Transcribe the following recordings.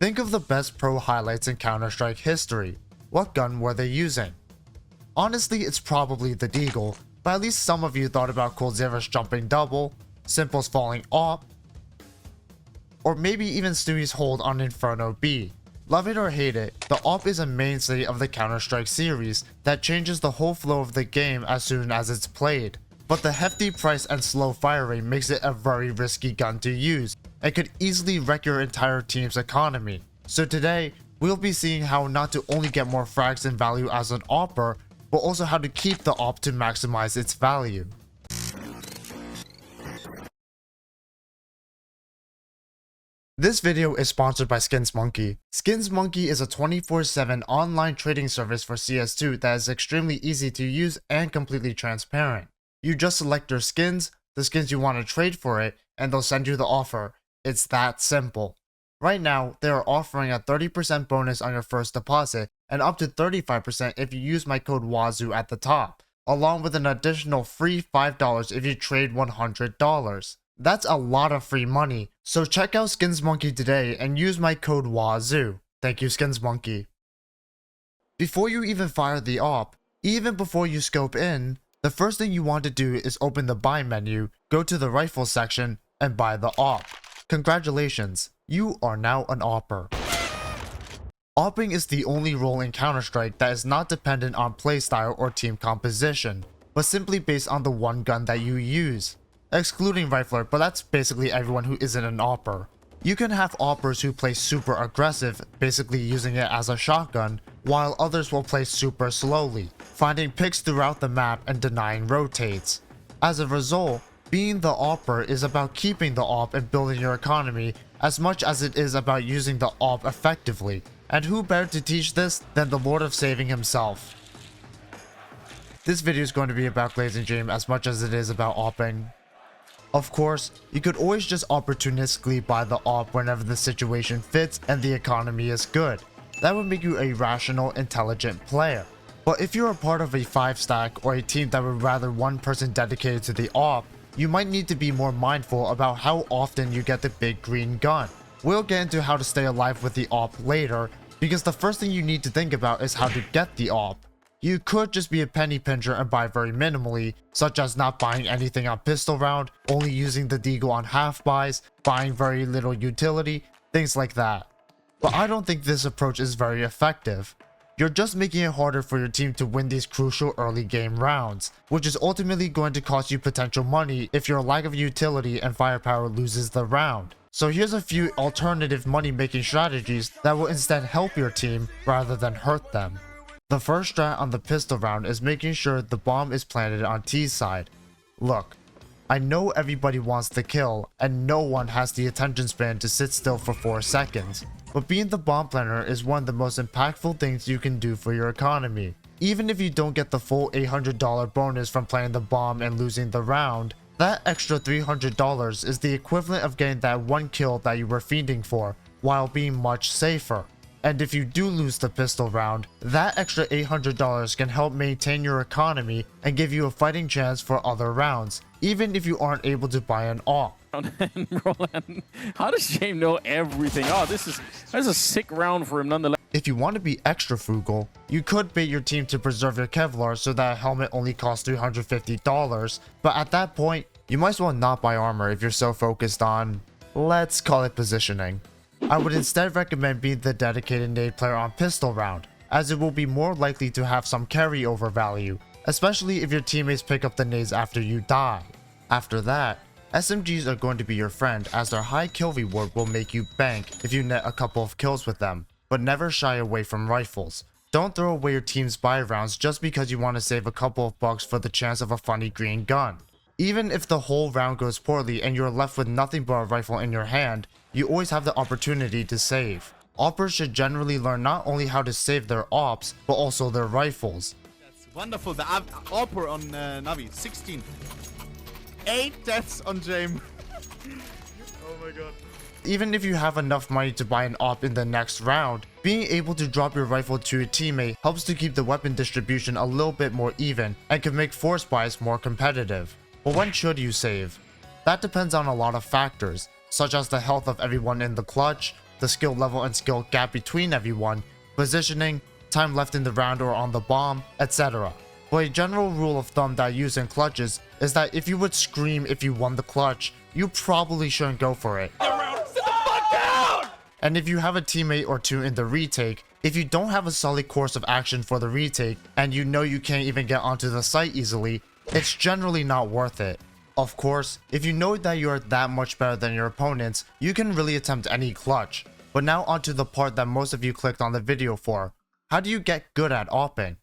Think of the best pro highlights in Counter-Strike history. What gun were they using? Honestly, it's probably the Deagle, but at least some of you thought about Coldzera's jumping double, Simple's falling AWP, or maybe even Stewie's hold on Inferno B. Love it or hate it, the AWP is a mainstay of the Counter-Strike series that changes the whole flow of the game as soon as it's played. But the hefty price and slow fire rate makes it a very risky gun to use, and could easily wreck your entire team's economy. So today, we'll be seeing how not to only get more frags and value as an AWPer, but also how to keep the AWP to maximize its value. This video is sponsored by SkinsMonkey. SkinsMonkey is a 24/7 online trading service for CS2 that is extremely easy to use and completely transparent. You just select your skins, the skins you want to trade for it, and they'll send you the offer. It's that simple. Right now, they are offering a 30% bonus on your first deposit and up to 35% if you use my code WAZOO at the top, along with an additional free $5 if you trade $100. That's a lot of free money, so check out SkinsMonkey today and use my code WAZOO. Thank you, SkinsMonkey. Before you even fire the AWP, even before you scope in, the first thing you want to do is open the buy menu, go to the rifle section, and buy the AWP. Congratulations, you are now an AWPer. AWPing is the only role in Counter-Strike that is not dependent on playstyle or team composition, but simply based on the one gun that you use. Excluding Rifler, but that's basically everyone who isn't an AWPer. You can have AWPers who play super aggressive, basically using it as a shotgun, while others will play super slowly, finding picks throughout the map and denying rotates. As a result, being the AWPer is about keeping the AWP and building your economy as much as it is about using the AWP effectively. And who better to teach this than the Lord of Saving himself? This video is going to be about glazing dream as much as it is about AWPing. Of course, you could always just opportunistically buy the AWP whenever the situation fits and the economy is good. That would make you a rational, intelligent player. But if you're a part of a 5-stack or a team that would rather one person dedicated to the AWP, you might need to be more mindful about how often you get the big green gun. We'll get into how to stay alive with the AWP later, because the first thing you need to think about is how to get the AWP. You could just be a penny pincher and buy very minimally, such as not buying anything on pistol round, only using the Deagle on half buys, buying very little utility, things like that. But I don't think this approach is very effective. You're just making it harder for your team to win these crucial early game rounds, which is ultimately going to cost you potential money if your lack of utility and firepower loses the round. So here's a few alternative money making strategies that will instead help your team rather than hurt them. The first strat on the pistol round is making sure the bomb is planted on T's side. Look, I know everybody wants the kill and no one has the attention span to sit still for 4 seconds, but being the bomb planter is one of the most impactful things you can do for your economy. Even if you don't get the full $800 bonus from planting the bomb and losing the round, that extra $300 is the equivalent of getting that one kill that you were fiending for, while being much safer. And if you do lose the pistol round, that extra $800 can help maintain your economy and give you a fighting chance for other rounds, even if you aren't able to buy an AWP. Roland, how does James know everything? Oh, that's a sick round for him nonetheless. If you want to be extra frugal, you could bait your team to preserve your Kevlar so that a helmet only costs $350, but at that point, you might as well not buy armor if you're so focused on, let's call it positioning. I would instead recommend being the dedicated nade player on pistol round, as it will be more likely to have some carryover value, especially if your teammates pick up the nades after you die. After that, SMGs are going to be your friend, as their high kill reward will make you bank if you net a couple of kills with them, but never shy away from rifles. Don't throw away your team's buy rounds just because you want to save a couple of bucks for the chance of a funny green gun. Even if the whole round goes poorly and you're left with nothing but a rifle in your hand, you always have the opportunity to save. AWPers should generally learn not only how to save their AWPs, but also their rifles. That's wonderful. The AWPer on Navi, 16. 8 deaths on James. Oh my god. Even if you have enough money to buy an AWP in the next round, being able to drop your rifle to a teammate helps to keep the weapon distribution a little bit more even and can make force buys more competitive. But when should you save? That depends on a lot of factors, such as the health of everyone in the clutch, the skill level and skill gap between everyone, positioning, time left in the round or on the bomb, etc. But a general rule of thumb that I use in clutches is that if you would scream if you won the clutch, you probably shouldn't go for it. And if you have a teammate or two in the retake, if you don't have a solid course of action for the retake and you know you can't even get onto the site easily, it's generally not worth it. Of course, if you know that you are that much better than your opponents, you can really attempt any clutch. But now onto the part that most of you clicked on the video for. How do you get good at AWPing?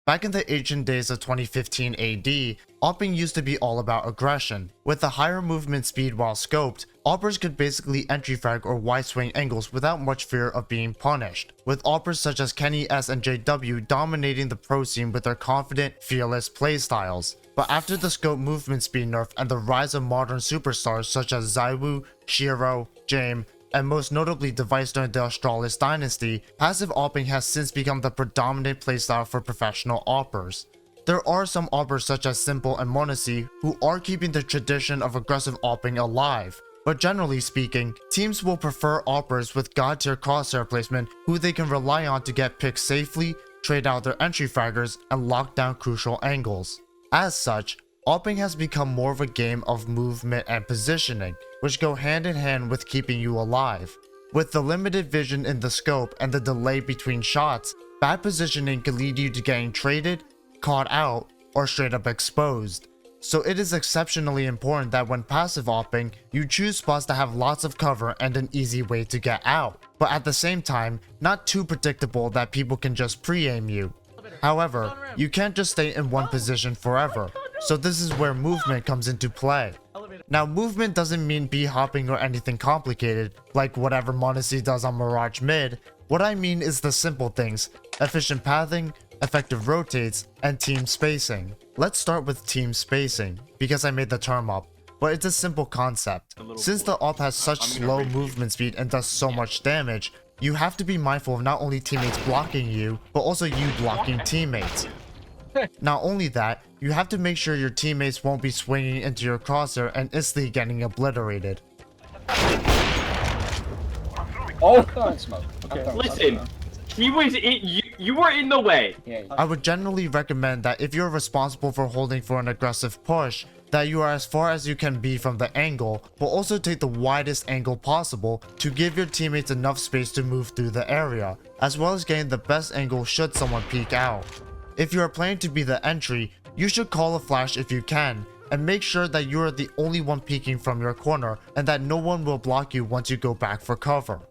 Back in the ancient days of 2015 AD, AWPing used to be all about aggression. With the higher movement speed while scoped, AWPers could basically entry frag or wide swing angles without much fear of being punished, with AWPers such as Kenny S and JW dominating the pro scene with their confident, fearless playstyles. But after the scope movement speed nerf and the rise of modern superstars such as ZywOo, Shiro, Jame, and most notably devised during the Australis dynasty, passive AWPing has since become the predominant playstyle for professional AWPers. There are some AWPers such as Simple and Monesi who are keeping the tradition of aggressive AWPing alive, but generally speaking, teams will prefer AWPers with god tier crosshair placement who they can rely on to get picked safely, trade out their entry fraggers, and lock down crucial angles. As such, AWPing has become more of a game of movement and positioning, which go hand in hand with keeping you alive. With the limited vision in the scope and the delay between shots, bad positioning can lead you to getting traded, caught out, or straight up exposed. So it is exceptionally important that when passive AWPing, you choose spots that have lots of cover and an easy way to get out, but at the same time, not too predictable that people can just pre-aim you. However, you can't just stay in one position forever, so this is where movement comes into play. Now, movement doesn't mean b-hopping or anything complicated, like whatever Monesi does on Mirage mid. What I mean is the simple things: efficient pathing, effective rotates, and team spacing. Let's start with team spacing, because I made the term up, but it's a simple concept. Since the AWP has such slow movement speed and does so much damage, you have to be mindful of not only teammates blocking you, but also you blocking teammates. Not only that, you have to make sure your teammates won't be swinging into your crosshair and instantly getting obliterated. Oh, throwing smoke. Okay. Listen, he was in. You were in the way. Yeah. I would generally recommend that if you're responsible for holding for an aggressive push, that you are as far as you can be from the angle, but also take the widest angle possible to give your teammates enough space to move through the area, as well as getting the best angle should someone peek out. If you are planning to be the entry, you should call a flash if you can, and make sure that you are the only one peeking from your corner and that no one will block you once you go back for cover.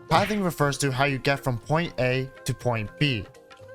Pathing refers to how you get from point A to point B.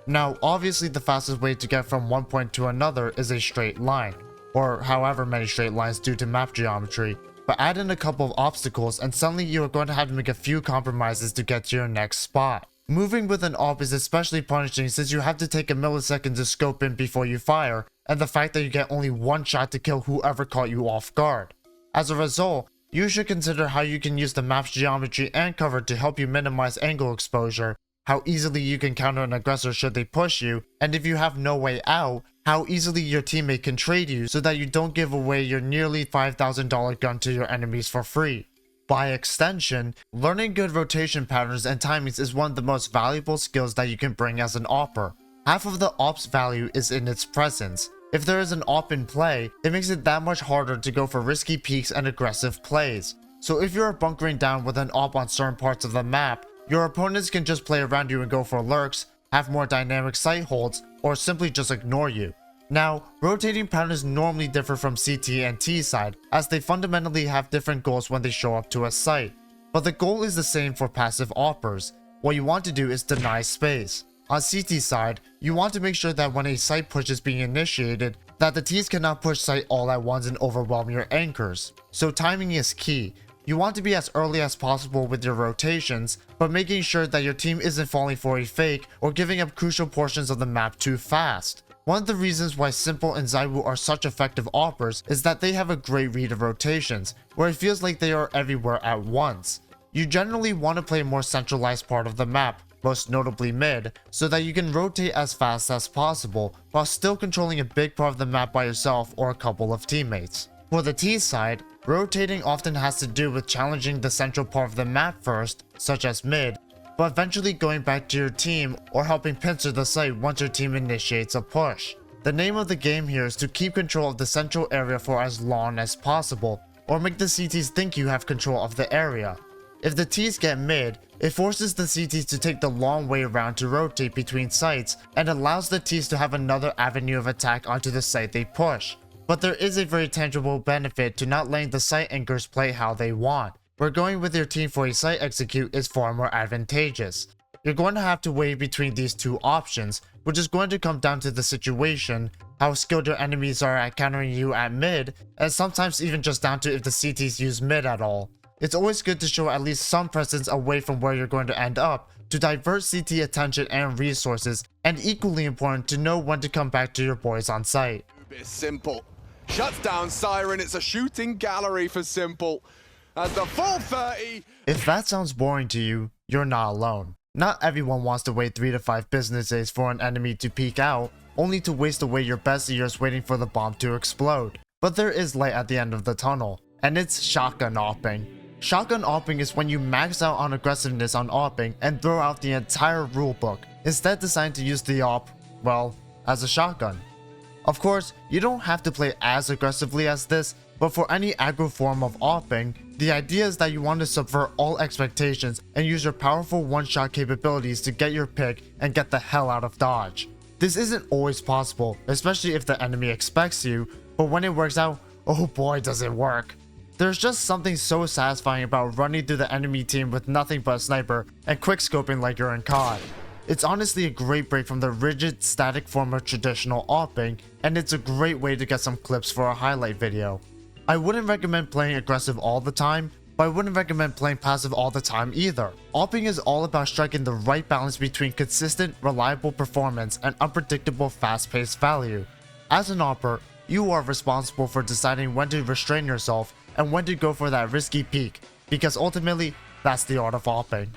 Now, obviously the fastest way to get from one point to another is a straight line, or however many straight lines due to map geometry, but add in a couple of obstacles and suddenly you are going to have to make a few compromises to get to your next spot. Moving with an AWP is especially punishing since you have to take a millisecond to scope in before you fire, and the fact that you get only one shot to kill whoever caught you off guard. As a result, you should consider how you can use the map's geometry and cover to help you minimize angle exposure, how easily you can counter an aggressor should they push you, and if you have no way out, how easily your teammate can trade you so that you don't give away your nearly $5,000 gun to your enemies for free. By extension, learning good rotation patterns and timings is one of the most valuable skills that you can bring as an AWPer. Half of the AWP's value is in its presence. If there is an AWP in play, it makes it that much harder to go for risky peeks and aggressive plays. So if you are bunkering down with an AWP on certain parts of the map, your opponents can just play around you and go for lurks, have more dynamic sight holds, or simply just ignore you. Now, rotating patterns normally differ from CT and T side, as they fundamentally have different goals when they show up to a site. But the goal is the same for passive AWPers. What you want to do is deny space. On CT side, you want to make sure that when a site push is being initiated, that the Ts cannot push site all at once and overwhelm your anchors. So timing is key. You want to be as early as possible with your rotations, but making sure that your team isn't falling for a fake or giving up crucial portions of the map too fast. One of the reasons why Simple and ZywOo are such effective AWPers is that they have a great read of rotations, where it feels like they are everywhere at once. You generally want to play a more centralized part of the map, most notably mid, so that you can rotate as fast as possible, while still controlling a big part of the map by yourself or a couple of teammates. For the T side, Rotating often has to do with challenging the central part of the map first, such as mid, but eventually going back to your team or helping pincer the site once your team initiates a push. The name of the game here is to keep control of the central area for as long as possible, or make the CTs think you have control of the area. If the Ts get mid, it forces the CTs to take the long way around to rotate between sites and allows the Ts to have another avenue of attack onto the site they push. But there is a very tangible benefit to not letting the site anchors play how they want, where going with your team for a site execute is far more advantageous. You're going to have to weigh between these two options, which is going to come down to the situation, how skilled your enemies are at countering you at mid, and sometimes even just down to if the CTs use mid at all. It's always good to show at least some presence away from where you're going to end up, to divert CT attention and resources, and equally important to know when to come back to your boys on site. Bit simple. Shuts down Siren, it's a shooting gallery for Simple. At the full 30. If that sounds boring to you, you're not alone. Not everyone wants to wait 3 to 5 business days for an enemy to peek out, only to waste away your best years waiting for the bomb to explode. But there is light at the end of the tunnel, and it's shotgun AWPing. Shotgun AWPing is when you max out on aggressiveness on AWPing and throw out the entire rulebook, instead deciding to use the AWP, well, as a shotgun. Of course, you don't have to play as aggressively as this, but for any aggro form of AWPing, the idea is that you want to subvert all expectations and use your powerful one-shot capabilities to get your pick and get the hell out of dodge. This isn't always possible, especially if the enemy expects you, but when it works out, oh boy does it work. There's just something so satisfying about running through the enemy team with nothing but a sniper and quickscoping like you're in COD. It's honestly a great break from the rigid, static form of traditional AWPing, and it's a great way to get some clips for a highlight video. I wouldn't recommend playing aggressive all the time, but I wouldn't recommend playing passive all the time either. AWPing is all about striking the right balance between consistent, reliable performance and unpredictable fast-paced value. As an AWPer, you are responsible for deciding when to restrain yourself and when to go for that risky peek, because ultimately, that's the art of AWPing.